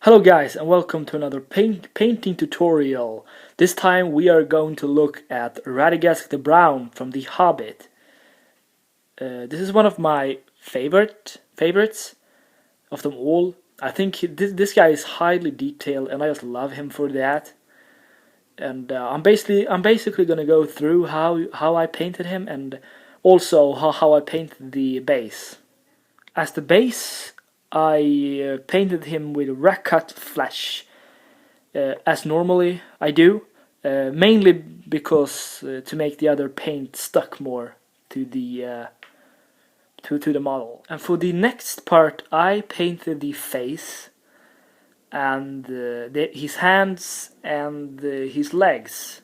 Hello guys and welcome to another painting tutorial. This time we are going to look at Radagast the Brown from the Hobbit. This is one of my favorites of them all. I think this guy is highly detailed and I just love him for that. And I'm basically gonna go through how I painted him and also how I painted the base. As the base, I painted him with rack cut flesh, as normally I do, mainly because to make the other paint stuck more to the to the model. And for the next part, I painted the face and his hands and his legs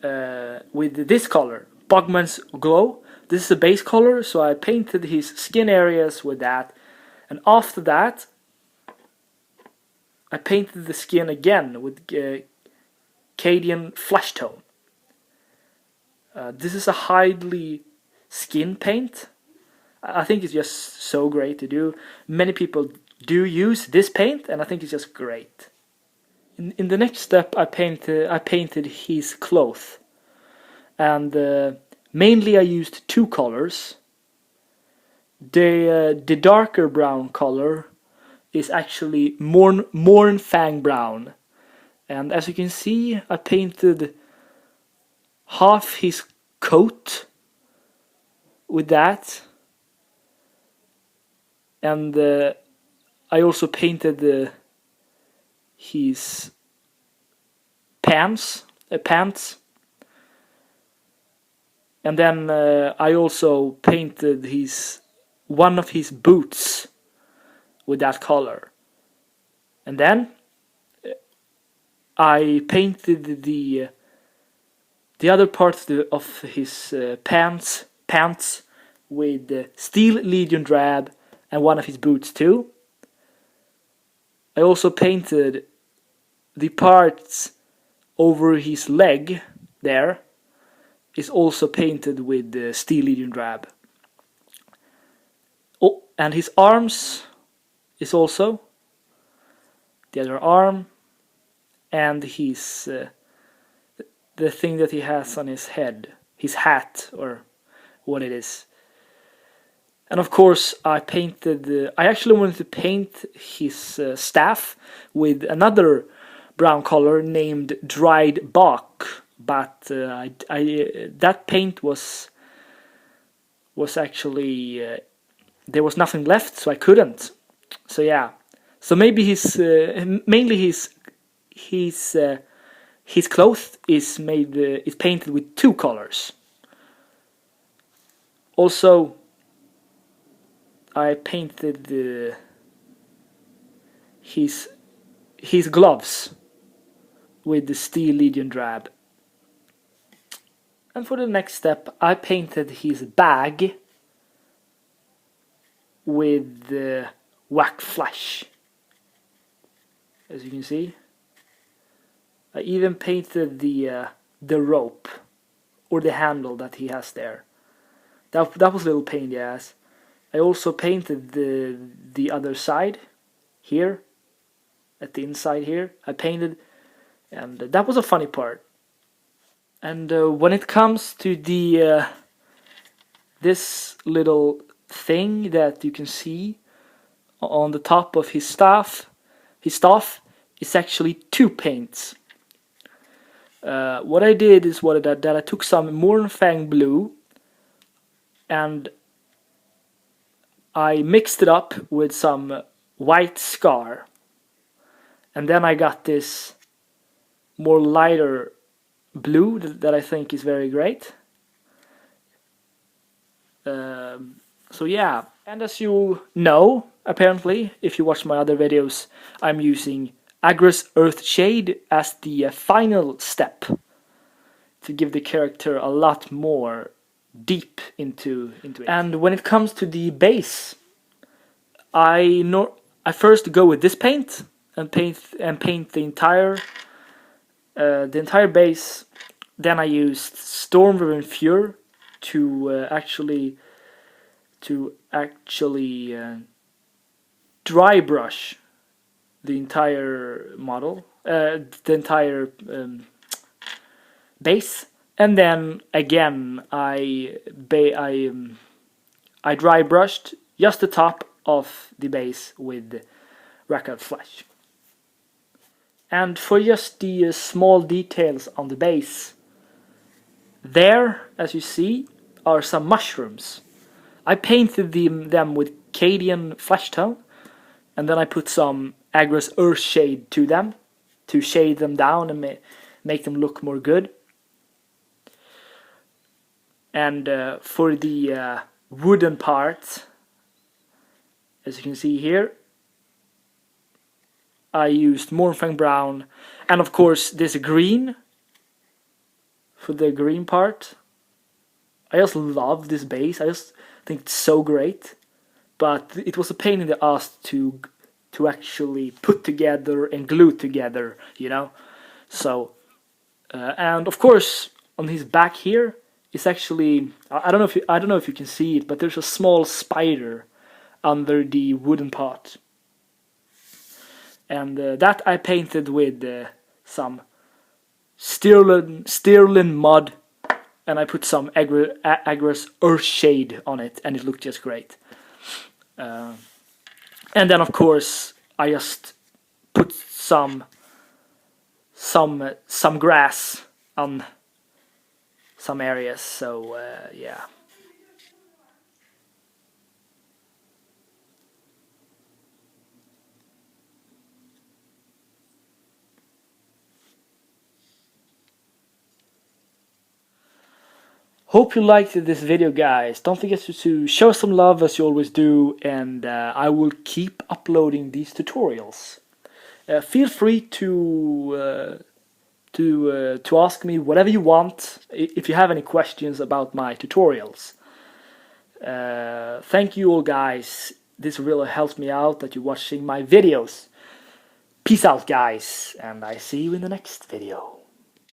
with this color, Bogman's Glow. This is a base color, so I painted his skin areas with that, and after that I painted the skin again with kadian flesh tone. This is a highly skin paint. I think it's just so great to do. Many people do use this paint, and I think it's just great. In the next step, I painted his clothes, and mainly I used two colors. The darker brown color is actually Mornfang brown, and as you can see, I painted half his coat with that, and I also painted his pants. And then I also painted one of his boots with that color. And then I painted the other part of his pants with Steel Legion drab and one of his boots too. I also painted the parts over his leg there. Is also painted with Steel Legion drab. Oh, and his arms is also the other arm, and his the thing that he has on his head, his hat or what it is. And of course, I painted. I actually wanted to paint his staff with another brown color named Dried Bark. But that paint was actually there was nothing left, so I couldn't. So yeah, so maybe mainly his clothes is painted with two colors. Also, I painted his gloves with the Steel Legion drab. And for the next step, I painted his bag with wax flesh. As you can see, I even painted the rope or the handle that he has there. That was a little pain in the ass. I also painted the other side here, at the inside here. I painted, and that was a funny part. And when it comes to this little thing that you can see on the top of his staff is actually two paints. What I did is that I took some Mornfang blue and I mixed it up with some white scar, and then I got this more lighter blue that I think is very great. So yeah, and as you know, apparently, if you watch my other videos, I'm using Agris Earthshade as the final step to give the character a lot more deep into it. And when it comes to the base, I first go with this paint and paint the entire base. Then I used Stormriven Fury to actually dry brush the entire model, the entire base, and then again I dry brushed just the top of the base with Radagast flesh. And for just the small details on the base, there, as you see, are some mushrooms. I painted them with kadian flesh tone, and then I put some Agros earth shade to them to shade them down and make them look more good. And for the wooden part, as you can see here, I used Mornfang brown, and of course this green for the green part. I just love this base. I just think it's so great, but it was a pain in the ass to actually put together and glue together, you know. So and of course on his back here is actually, I don't know if you can see it, but there's a small spider under the wooden part, and that I painted with some Stirling mud, and I put some Agros earth shade on it, and it looked just great. And then of course I just put some grass on some areas. So yeah. Hope you liked this video, guys. Don't forget to show some love as you always do, and I will keep uploading these tutorials. Feel free to ask me whatever you want if you have any questions about my tutorials. Thank you all, guys. This really helps me out that you're watching my videos. Peace out, guys, and I see you in the next video.